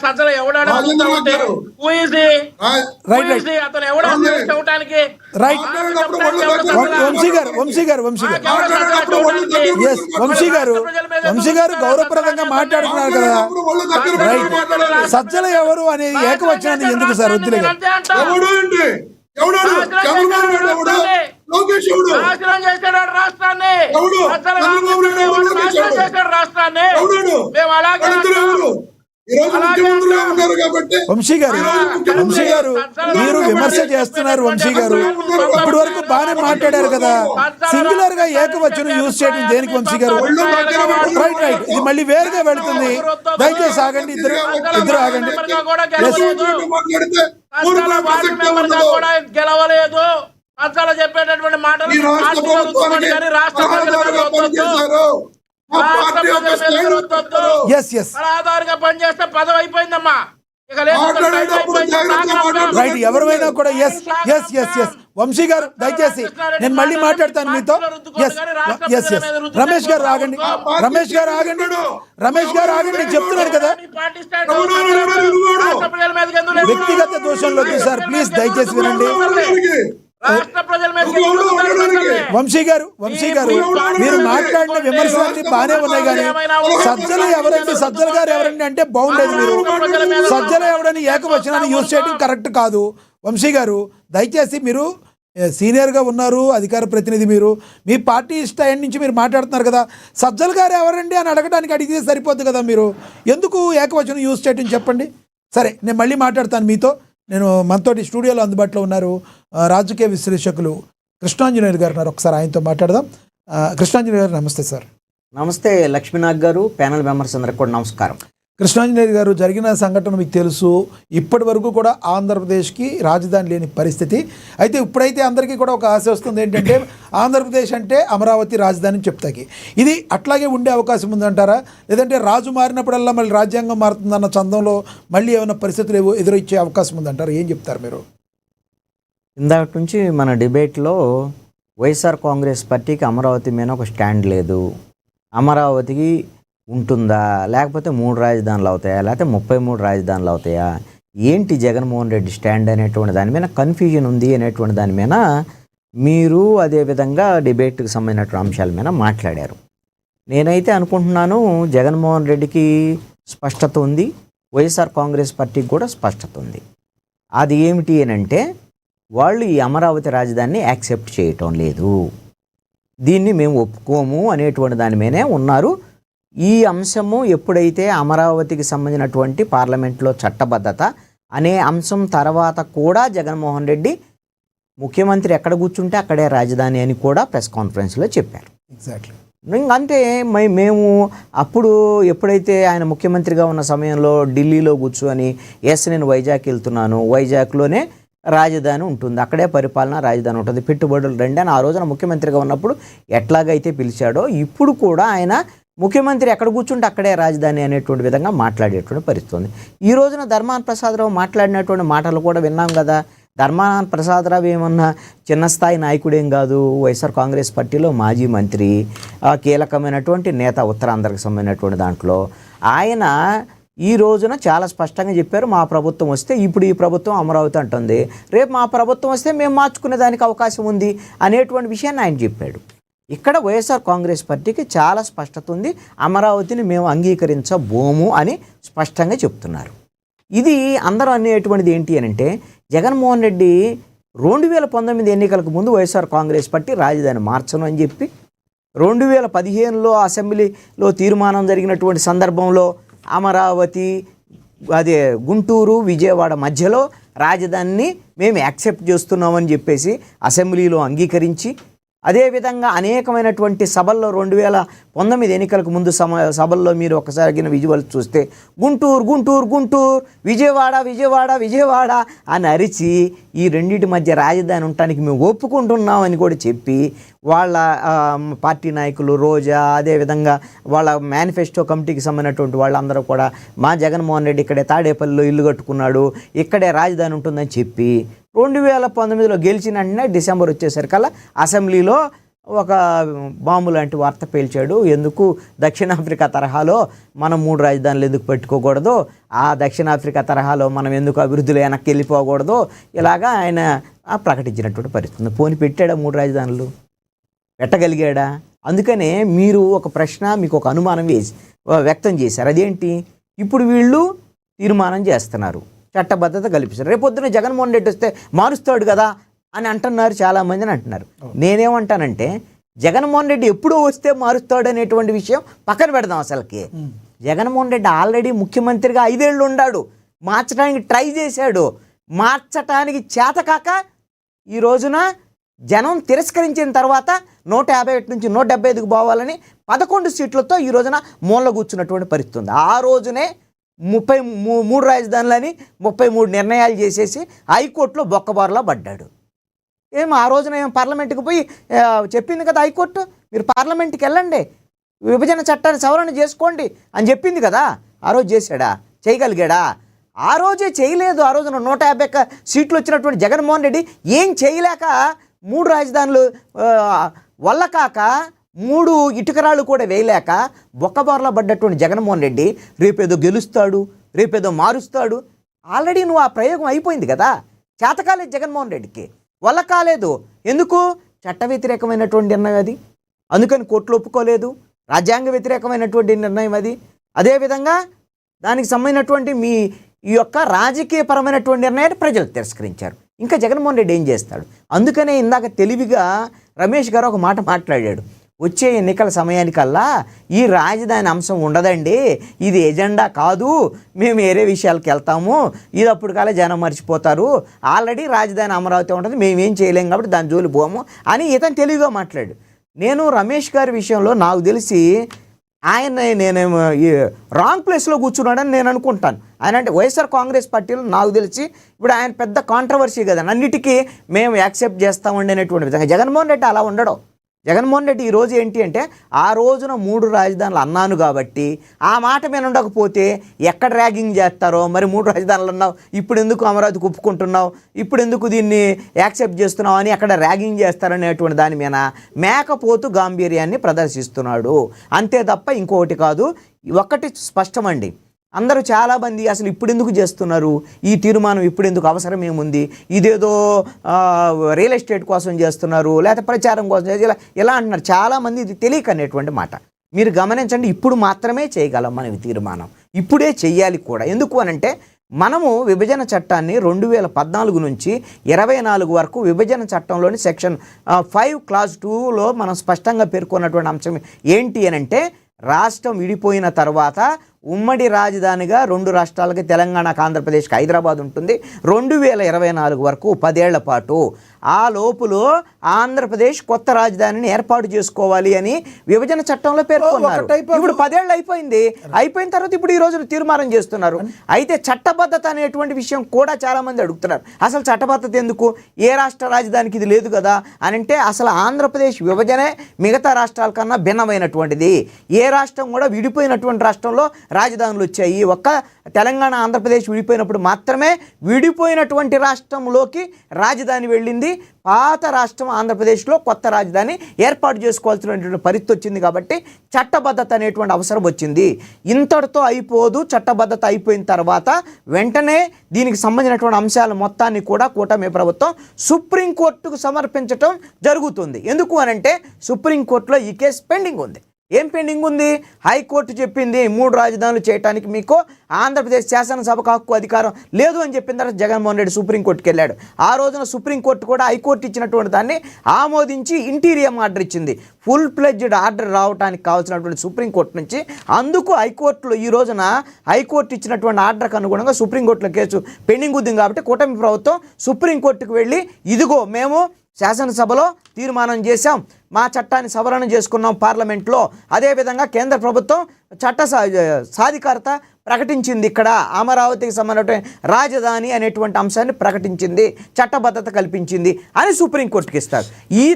సజ్జలు ఎవడాడు అతను ఎవడా చూడటానికి వంశీ గారు గౌరవప్రదంగా మాట్లాడుతున్నారు కదా. సజ్జల ఎవరు అనేది ఏకవచనాన్ని ఎందుకు సార్ వద్దులే. రాష్ట్రాన్ని మేము అలాగే వంశీ గారు మీరు విమర్శ చేస్తున్నారు. వంశీ గారు ఇప్పటి వరకు బాగానే మాట్లాడారు కదా. సింగులర్ గా ఏకవచనం యూజ్ చేయడం దేనికి వంశీ గారు? రైట్ ఇది మళ్ళీ వేరుగా వెళుతుంది. దయచేసి ఆగండి, ఇద్దరు ఆగండి. గెలవలేదు అసలు చెప్పేటటువంటి మాటలు ఆధారంగా పనిచేస్తే పదవి అయిపోయిందమ్మా. రైట్ ఎవరైనా కూడా వంశీ గారు దయచేసి నేను మళ్ళీ మాట్లాడతాను మీతో. రమేష్ గారు ఆగండి, నేను చెప్తున్నాను కదా. వ్యక్తిగత దోషంలో సార్ ప్లీజ్ దయచేసి వినండి. వంశీ గారు మీరు మాట్లాడిన విమర్శలన్నీ బాగానే ఉన్నాయి, కానీ సజ్జలు గారు ఎవరండి అంటే బాగుండేది. మీరు సజ్జలు ఎవరని ఏకవచనాన్ని యూజ్ చేయడం కరెక్ట్ కాదు. వంశీ గారు దయచేసి మీరు సీనియర్గా ఉన్నారు, అధికార ప్రతినిధి, మీరు మీ పార్టీ స్టాండ్ నుంచి మీరు మాట్లాడుతున్నారు కదా. సజ్జలు గారు ఎవరండి అని అడిగితే సరిపోద్ది కదా. మీరు ఎందుకు ఏకవచనం యూజ్ చేయడం చెప్పండి. సరే నేను మళ్ళీ మాట్లాడతాను మీతో. నేను మనతోటి స్టూడియోలో అందుబాటులో ఉన్నారు రాజకీయ విశ్లేషకులు కృష్ణాంజనేయులు గారు ఉన్నారు. ఒకసారి ఆయనతో మాట్లాడదాం. కృష్ణాంజనేయులు గారు నమస్తే సార్. నమస్తే లక్ష్మీనాథ్ గారు, ప్యానల్ మెంబర్స్ అందరికి కూడా నమస్కారం. కృష్ణాంజనేయులు గారు, జరిగిన సంఘటన మీకు తెలుసు. ఇప్పటి వరకు కూడా ఆంధ్రప్రదేశ్కి రాజధాని లేని పరిస్థితి. అయితే ఇప్పుడైతే అందరికీ కూడా ఒక ఆశ వస్తుంది ఏంటంటే ఆంధ్రప్రదేశ్ అంటే అమరావతి రాజధాని చెప్తాకి. ఇది అట్లాగే ఉండే అవకాశం ఉందంటారా? లేదంటే రాజు మారినప్పుడల్లా మళ్ళీ రాజ్యాంగం మారుతుందన్న చందంలో మళ్ళీ ఏమైనా పరిస్థితులు ఎదురొచ్చే అవకాశం ఉందంటారు? ఏం చెప్తారు మీరు? ఇందాక నుంచి మన డిబేట్లో వైఎస్ఆర్ కాంగ్రెస్ పార్టీకి అమరావతి మీద ఒక స్టాండ్ లేదు. అమరావతికి ఉంటుందా, లేకపోతే 3 రాజధానులు అవుతాయా, లేకపోతే 33 రాజధానులు అవుతాయా, ఏంటి జగన్మోహన్ రెడ్డి స్టాండ్ అనేటువంటి దాని మీద కన్ఫ్యూజన్ ఉంది అనేటువంటి దాని మీద మీరు అదేవిధంగా డిబేట్కి సంబంధించిన అంశాల మీద మాట్లాడారు. నేనైతే అనుకుంటున్నాను జగన్మోహన్ రెడ్డికి స్పష్టత ఉంది, వైఎస్ఆర్ కాంగ్రెస్ పార్టీకి కూడా స్పష్టత ఉంది. అది ఏమిటి అని అంటే వాళ్ళు ఈ అమరావతి రాజధానిని యాక్సెప్ట్ చేయటం లేదు, దీన్ని మేము ఒప్పుకోము అనేటువంటి దాని మీదనే ఉన్నారు. ఈ అంశము ఎప్పుడైతే అమరావతికి సంబంధించినటువంటి పార్లమెంట్లో చట్టబద్ధత అనే అంశం తర్వాత కూడా జగన్మోహన్ రెడ్డి ముఖ్యమంత్రి ఎక్కడ కూర్చుంటే అక్కడే రాజధాని అని కూడా ప్రెస్ కాన్ఫరెన్స్లో చెప్పారు. ఎగ్జాక్ట్లీ. అంటే మేము అప్పుడు ఎప్పుడైతే ఆయన ముఖ్యమంత్రిగా ఉన్న సమయంలో ఢిల్లీలో కూర్చొని నేను వైజాగ్ వెళ్తున్నాను, వైజాగ్లోనే రాజధాని ఉంటుంది, అక్కడే పరిపాలన రాజధాని ఉంటుంది, పెట్టుబడులు రండి అని ఆ రోజున ముఖ్యమంత్రిగా ఉన్నప్పుడు ఎట్లాగైతే పిలిచాడో ఇప్పుడు కూడా ఆయన ముఖ్యమంత్రి ఎక్కడ కూర్చుంటే అక్కడే రాజధాని అనేటువంటి విధంగా మాట్లాడేటువంటి పరిస్థితి ఉంది. ఈ రోజున ధర్మాన ప్రసాదరావు మాట్లాడినటువంటి మాటలు కూడా విన్నాం కదా. ధర్మాన ప్రసాదరావు ఏమన్నా చిన్న స్థాయి నాయకుడేం కాదు, వైఎస్ఆర్ కాంగ్రెస్ పార్టీలో మాజీ మంత్రి, కీలకమైనటువంటి నేత, ఉత్తరాంధ్రకు సంబంధించినటువంటి దాంట్లో ఆయన ఈ రోజున చాలా స్పష్టంగా చెప్పారు, మా ప్రభుత్వం వస్తే, ఇప్పుడు ఈ ప్రభుత్వం అమరావతి అంటుంది, రేపు మా ప్రభుత్వం వస్తే మేము మార్చుకునే దానికి అవకాశం ఉంది అనేటువంటి విషయాన్ని ఆయన చెప్పాడు. ఇక్కడ వైఎస్ఆర్ కాంగ్రెస్ పార్టీకి చాలా స్పష్టత ఉంది, అమరావతిని మేము అంగీకరించబోము అని స్పష్టంగా చెప్తున్నారు. ఇది అందరూ అనేటువంటిది ఏంటి అని అంటే జగన్మోహన్ రెడ్డి 2019 ఎన్నికలకు ముందు వైఎస్ఆర్ కాంగ్రెస్ పార్టీ రాజధాని మార్చను అని చెప్పి 2015లో అసెంబ్లీలో తీర్మానం జరిగినటువంటి సందర్భంలో అమరావతి అదే గుంటూరు విజయవాడ మధ్యలో రాజధానిని మేము యాక్సెప్ట్ చేస్తున్నామని చెప్పేసి అసెంబ్లీలో అంగీకరించి, అదేవిధంగా అనేకమైనటువంటి సభల్లో 2019 ఎన్నికలకు ముందు సభల్లో మీరు ఒకసారి విజువల్ చూస్తే గుంటూరు గుంటూరు గుంటూరు, విజయవాడ విజయవాడ విజయవాడ అని అరిచి ఈ రెండింటి మధ్య రాజధాని ఉండటానికి మేము ఒప్పుకుంటున్నామని కూడా చెప్పి వాళ్ళ పార్టీ నాయకులు రోజా, అదేవిధంగా వాళ్ళ మేనిఫెస్టో కమిటీకి సంబంధించినటువంటి వాళ్ళందరూ కూడా మా జగన్మోహన్ రెడ్డి ఇక్కడే తాడేపల్లిలో ఇల్లు కట్టుకున్నాడు, ఇక్కడే రాజధాని ఉంటుందని చెప్పి 2019లో గెలిచిన వెంటనే డిసెంబర్ వచ్చేసరికల్లా అసెంబ్లీలో ఒక బాంబు లాంటి వార్త పేల్చాడు. ఎందుకు దక్షిణాఫ్రికా తరహాలో మనం 3 రాజధానులు ఎందుకు పెట్టుకోకూడదు, ఆ దక్షిణాఫ్రికా తరహాలో మనం ఎందుకు అభివృద్ధిలో వెనక్కి వెళ్ళిపోకూడదు, ఇలాగా ఆయన ప్రకటించినటువంటి పరిస్థితి. పోని పెట్టాడా 3 రాజధానులు? పెట్టగలిగాడా? అందుకనే మీరు ఒక ప్రశ్న, మీకు ఒక అనుమానం వ్యక్తం చేశారు. అదేంటి, ఇప్పుడు వీళ్ళు తీర్మానం చేస్తున్నారు, చట్టబద్ధత కల్పిస్తారు, రేపొద్దున జగన్మోహన్ రెడ్డి వస్తే మారుస్తాడు కదా అని అంటున్నారు, చాలామందిని అంటున్నారు. నేనేమంటానంటే జగన్మోహన్ రెడ్డి ఎప్పుడూ వస్తే మారుస్తాడు అనేటువంటి విషయం పక్కన పెడదాం. అసలుకి జగన్మోహన్ రెడ్డి ఆల్రెడీ ముఖ్యమంత్రిగా 5 ఏళ్ళు ఉన్నాడు, మార్చడానికి ట్రై చేశాడు, మార్చడానికి చేతకాక ఈ రోజున జనం తిరస్కరించిన తర్వాత 151 నుంచి 175కు పోవాలని 11 సీట్లతో ఈ రోజున మూల కూర్చున్నటువంటి పరిస్థితి ఉంది. ఆ రోజునే 33 రాజధానులని 33 నిర్ణయాలు చేసేసి హైకోర్టులో బొక్కబారులో పడ్డాడు. ఆ రోజున ఏం పార్లమెంట్కి పోయి చెప్పింది కదా హైకోర్టు, మీరు పార్లమెంట్కి వెళ్ళండి, విభజన చట్టాన్ని సవరణ చేసుకోండి అని చెప్పింది కదా. ఆ రోజు చేశాడా? చేయగలిగాడా? ఆ రోజే చేయలేదు. ఆ రోజున 151 సీట్లు వచ్చినటువంటి జగన్మోహన్ రెడ్డి ఏం చేయలేక 3 రాజధానులు వల్ల కాక 3 ఇటుకరాళ్ళు కూడా వేయలేక బొక్కబారులో పడ్డటువంటి జగన్మోహన్ రెడ్డి రేపేదో గెలుస్తాడు, రేపేదో మారుస్తాడు. ఆల్రెడీ నువ్వు ఆ ప్రయోగం అయిపోయింది కదా. చేతకాలేదు జగన్మోహన్ రెడ్డికి, వల్ల కాలేదు. ఎందుకు? చట్ట వ్యతిరేకమైనటువంటి నిర్ణయం అది, అందుకని కోర్టులు ఒప్పుకోలేదు. రాజ్యాంగ వ్యతిరేకమైనటువంటి నిర్ణయం అది. అదేవిధంగా దానికి సంబంధించినటువంటి మీ ఈ యొక్క రాజకీయపరమైనటువంటి నిర్ణయాన్ని ప్రజలు తిరస్కరించారు. ఇంకా జగన్మోహన్ రెడ్డి ఏం చేస్తాడు? అందుకనే ఇందాక తెలివిగా రమేష్ గారు ఒక మాట మాట్లాడాడు, వచ్చే ఎన్నికల సమయానికల్లా ఈ రాజధాని అంశం ఉండదండి, ఇది ఎజెండా కాదు, మేము వేరే విషయాలకు వెళ్తాము, ఇది అప్పుడు కాలే జనం మర్చిపోతారు, ఆల్రెడీ రాజధాని అమరావతి ఉంటుంది, మేమేం చేయలేం కాబట్టి దాని జోలి పోము అని ఇతను తెలివిగా మాట్లాడు. నేను రమేష్ గారి విషయంలో నాకు తెలిసి నేనేమో రాంగ్ ప్లేస్లో కూర్చున్నాడని నేను అనుకుంటాను. ఆయన అంటే వైఎస్ఆర్ కాంగ్రెస్ పార్టీలో నాకు తెలిసి ఇప్పుడు ఆయన పెద్ద కాంట్రవర్సీ కదా, అన్నిటికీ మేము యాక్సెప్ట్ చేస్తామండి అనేటువంటి విధంగా. జగన్మోహన్ రెడ్డి అలా ఉండడం. జగన్మోహన్ రెడ్డి ఈరోజు ఏంటి అంటే ఆ రోజున 3 రాజధానులు అన్నాను కాబట్టి ఆ మాట మీద ఉండకపోతే ఎక్కడ ర్యాగింగ్ చేస్తారో, మరి 3 రాజధానులు అన్నావు, ఇప్పుడు ఎందుకు అమరావతికి ఒప్పుకుంటున్నావు, ఇప్పుడు ఎందుకు దీన్ని యాక్సెప్ట్ చేస్తున్నావు అని అక్కడ ర్యాగింగ్ చేస్తారనేటువంటి దాని మీద మేకపోతు గాంభీర్యాన్ని ప్రదర్శిస్తున్నాడు, అంతే తప్ప ఇంకొకటి కాదు. ఒకటి స్పష్టమండి, అందరూ చాలామంది అసలు ఇప్పుడు ఎందుకు చేస్తున్నారు ఈ తీర్మానం, ఇప్పుడు ఎందుకు అవసరం ఏముంది, ఇదేదో రియల్ ఎస్టేట్ కోసం చేస్తున్నారు లేకపోతే ప్రచారం కోసం ఇలా అంటున్నారు చాలామంది. ఇది తెలియక అనేటువంటి మాట మీరు గమనించండి. ఇప్పుడు మాత్రమే చేయగలం మనం ఈ తీర్మానం, ఇప్పుడే చెయ్యాలి కూడా. ఎందుకు అనంటే మనము విభజన చట్టాన్ని 2014 నుంచి 24 వరకు విభజన చట్టంలోని సెక్షన్ 5 క్లాజ్ 2లో మనం స్పష్టంగా పేర్కొన్నటువంటి అంశం ఏంటి అనంటే, రాష్ట్రం విడిపోయిన తర్వాత ఉమ్మడి రాజధానిగా 2 రాష్ట్రాలకి, తెలంగాణకు, ఆంధ్రప్రదేశ్కి హైదరాబాద్ ఉంటుంది. 2024 వరకు 10 ఏళ్ల పాటు ఆ లోపులో ఆంధ్రప్రదేశ్ కొత్త రాజధానిని ఏర్పాటు చేసుకోవాలి అని విభజన చట్టంలో పేర్కొన్నారు. ఇప్పుడు 10 ఏళ్ళు అయిపోయింది. అయిపోయిన తర్వాత ఇప్పుడు ఈ రోజు తీర్మానం చేస్తున్నారు. అయితే చట్టబద్ధత అనేటువంటి విషయం కూడా చాలామంది అడుగుతున్నారు. అసలు చట్టబద్ధత ఎందుకు, ఏ రాష్ట్ర రాజధానికి ఇది లేదు కదా అని అంటే, అసలు ఆంధ్రప్రదేశ్ విభజనే మిగతా రాష్ట్రాల కన్నా భిన్నమైనటువంటిది. ఏ రాష్ట్రం కూడా విడిపోయినటువంటి రాష్ట్రంలో రాజధానులు వచ్చాయి. ఒక్క తెలంగాణ, ఆంధ్రప్రదేశ్ విడిపోయినప్పుడు మాత్రమే విడిపోయినటువంటి రాష్ట్రంలోకి రాజధాని వెళ్ళింది. పాత రాష్ట్రం ఆంధ్రప్రదేశ్లో కొత్త రాజధాని ఏర్పాటు చేసుకోవాల్సినటువంటి పరిస్థితి వచ్చింది. కాబట్టి చట్టబద్ధత అనేటువంటి అవసరం వచ్చింది. ఇంతటితో అయిపోదు. చట్టబద్ధత అయిపోయిన తర్వాత వెంటనే దీనికి సంబంధించినటువంటి అంశాల మొత్తాన్ని కూడా కూటమి ప్రభుత్వం సుప్రీంకోర్టుకు సమర్పించడం జరుగుతుంది. ఎందుకు అనంటే సుప్రీంకోర్టులో ఈ కేసు పెండింగ్ ఉంది. ఏం పెండింగ్ ఉంది? హైకోర్టు చెప్పింది 3 రాజధానులు చేయడానికి మీకు ఆంధ్రప్రదేశ్ శాసనసభకు హక్కు, అధికారం లేదు అని చెప్పిన తర్వాత జగన్మోహన్ రెడ్డి సుప్రీంకోర్టుకి వెళ్ళాడు. ఆ రోజున సుప్రీంకోర్టు కూడా హైకోర్టు ఇచ్చినటువంటి దాన్ని ఆమోదించి ఇంటీరియం ఆర్డర్ ఇచ్చింది. ఫుల్ ప్లెడ్జ్డ్ ఆర్డర్ రావడానికి కావాల్సినటువంటి సుప్రీంకోర్టు నుంచి. అందుకు హైకోర్టులో ఈ రోజున హైకోర్టు ఇచ్చినటువంటి ఆర్డర్కి అనుగుణంగా సుప్రీంకోర్టులో కేసు పెండింగ్ ఉంది. కాబట్టి కూటమి ప్రభుత్వం సుప్రీంకోర్టుకు వెళ్ళి ఇదిగో మేము శాసనసభలో తీర్మానం చేశాం, మా చట్టాన్ని సవరణ చేసుకున్నాం పార్లమెంట్లో. అదేవిధంగా కేంద్ర ప్రభుత్వం చట్ట సాధికారత ప్రకటించింది. ఇక్కడ అమరావతికి సంబంధించిన రాజధాని అనేటువంటి అంశాన్ని ప్రకటించింది, చట్టబద్ధత కల్పించింది అని సుప్రీంకోర్టుకి ఇస్తారు. ఈ